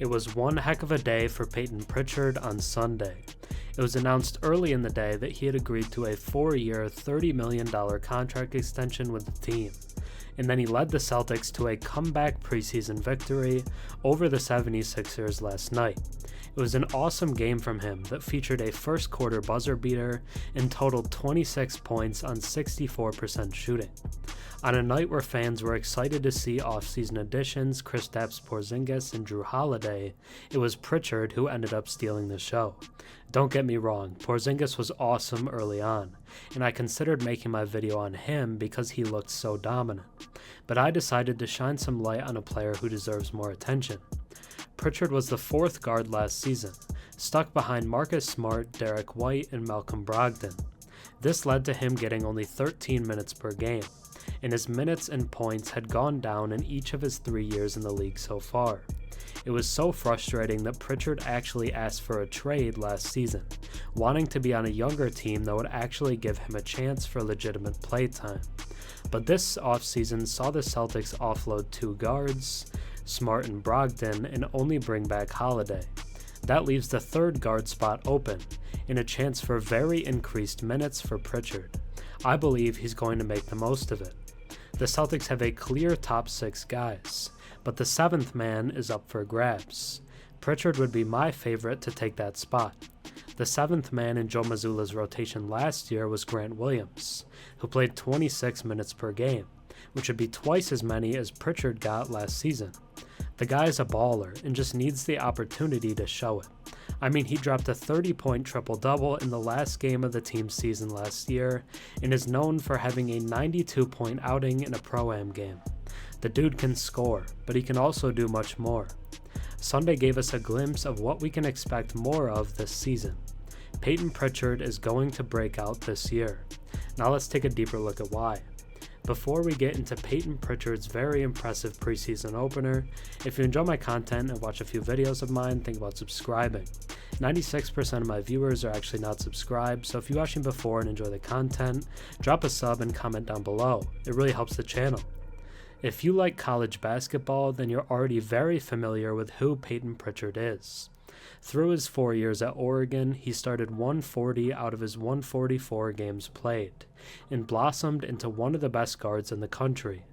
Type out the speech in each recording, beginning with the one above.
It was one heck of a day for Payton Pritchard on Sunday. It was announced early in the day that he had agreed to a 4-year, $30 million contract extension with the team, and then he led the Celtics to a comeback preseason victory over the 76ers last night. It was an awesome game from him that featured a first quarter buzzer beater and totaled 26 points on 64% shooting. On a night where fans were excited to see offseason additions Kristaps, Porzingis, and Jrue Holiday, it was Pritchard who ended up stealing the show. Don't get me wrong, Porzingis was awesome early on, and I considered making my video on him because he looked so dominant. But I decided to shine some light on a player who deserves more attention. Pritchard was the fourth guard last season, stuck behind Marcus Smart, Derrick White, and Malcolm Brogdon. This led to him getting only 13 minutes per game, and his minutes and points had gone down in each of his 3 years in the league so far. It was so frustrating that Pritchard actually asked for a trade last season, wanting to be on a younger team that would actually give him a chance for legitimate playtime. But this offseason saw the Celtics offload 2 guards, Smart and Brogdon, and only bring back Holiday. That leaves the third guard spot open, and a chance for very increased minutes for Pritchard. I believe he's going to make the most of it. The Celtics have a clear top 6 guys, but the 7th man is up for grabs. Pritchard would be my favorite to take that spot. The 7th man in Joe Mazzulla's rotation last year was Grant Williams, who played 26 minutes per game, which would be twice as many as Pritchard got last season. The guy's a baller and just needs the opportunity to show it. I mean, he dropped a 30-point triple-double in the last game of the team's season last year and is known for having a 92-point outing in a Pro-Am game. The dude can score, but he can also do much more. Sunday gave us a glimpse of what we can expect more of this season. Payton Pritchard is going to break out this year. Now let's take a deeper look at why. Before we get into Payton Pritchard's very impressive preseason opener, if you enjoy my content and watch a few videos of mine, think about subscribing. 96% of my viewers are actually not subscribed, so if you're watching before and enjoy the content, drop a sub and comment down below. It really helps the channel. If you like college basketball, then you're already very familiar with who Payton Pritchard is. Through his 4 years at Oregon, he started 140 out of his 144 games played, and blossomed into one of the best guards in the country,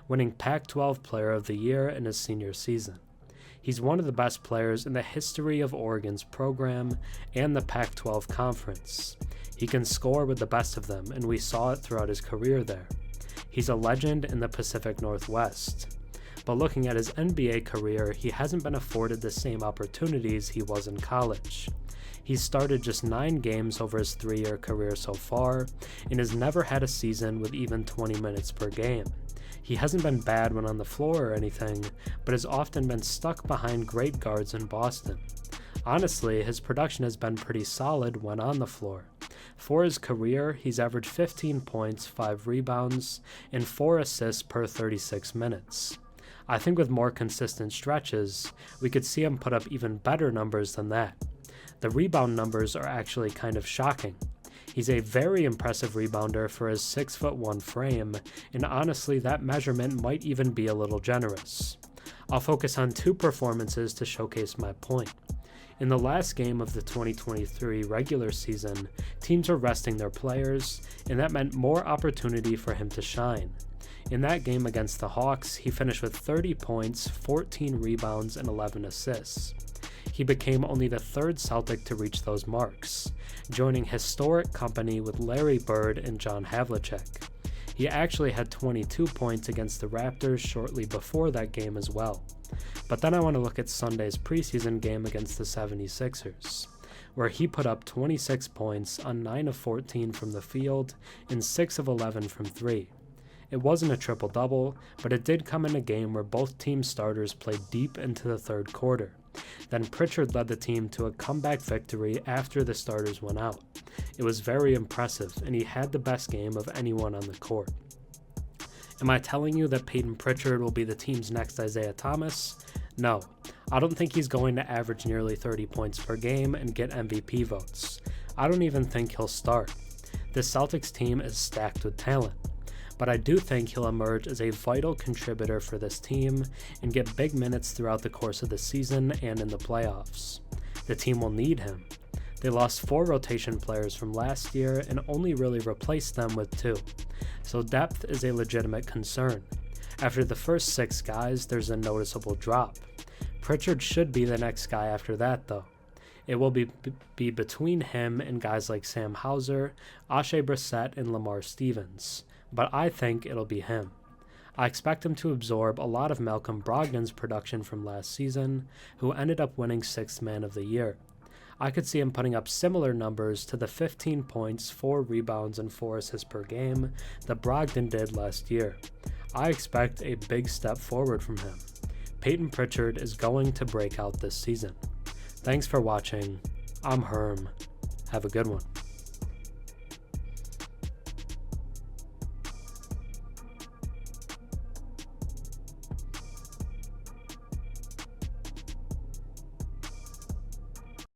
winning Pac-12 Player of the Year in his senior season. He's one of the best players in the history of Oregon's program and the Pac-12 Conference. He can score with the best of them, and we saw it throughout his career there. He's a legend in the Pacific Northwest. But looking at his NBA career, he hasn't been afforded the same opportunities he was in college. He's started just 9 games over his 3-year career so far, and has never had a season with even 20 minutes per game. He hasn't been bad when on the floor or anything, but has often been stuck behind great guards in Boston. Honestly, his production has been pretty solid when on the floor. For his career, he's averaged 15 points, 5 rebounds, and 4 assists per 36 minutes. I think with more consistent stretches, we could see him put up even better numbers than that. The rebound numbers are actually kind of shocking. He's a very impressive rebounder for his 6'1" frame, and honestly that measurement might even be a little generous. I'll focus on 2 performances to showcase my point. In the last game of the 2023 regular season, teams were resting their players, and that meant more opportunity for him to shine. In that game against the Hawks, he finished with 30 points, 14 rebounds, and 11 assists. He became only the 3rd Celtic to reach those marks, joining historic company with Larry Bird and John Havlicek. He actually had 22 points against the Raptors shortly before that game as well. But then I want to look at Sunday's preseason game against the 76ers, where he put up 26 points on 9 of 14 from the field and 6 of 11 from 3. It wasn't a triple-double, but it did come in a game where both team starters played deep into the 3rd quarter. Then Pritchard led the team to a comeback victory after the starters went out. It was very impressive, and he had the best game of anyone on the court. Am I telling you that Payton Pritchard will be the team's next Isaiah Thomas? No, I don't think he's going to average nearly 30 points per game and get MVP votes. I don't even think he'll start. This Celtics team is stacked with talent. but I do think he'll emerge as a vital contributor for this team and get big minutes throughout the course of the season and in the playoffs. The team will need him. They lost 4 rotation players from last year and only really replaced them with 2, so depth is a legitimate concern. After the first 6 guys, there's a noticeable drop. Pritchard should be the next guy after that, though. It will be between him and guys like Sam Hauser, Oshae Brissett, and Lamar Stevens, but I think it'll be him. I expect him to absorb a lot of Malcolm Brogdon's production from last season, who ended up winning 6th Man of the Year. I could see him putting up similar numbers to the 15 points, 4 rebounds, and 4 assists per game that Brogdon did last year. I expect a big step forward from him. Payton Pritchard is going to break out this season. Thanks for watching. I'm Herm. Have a good one.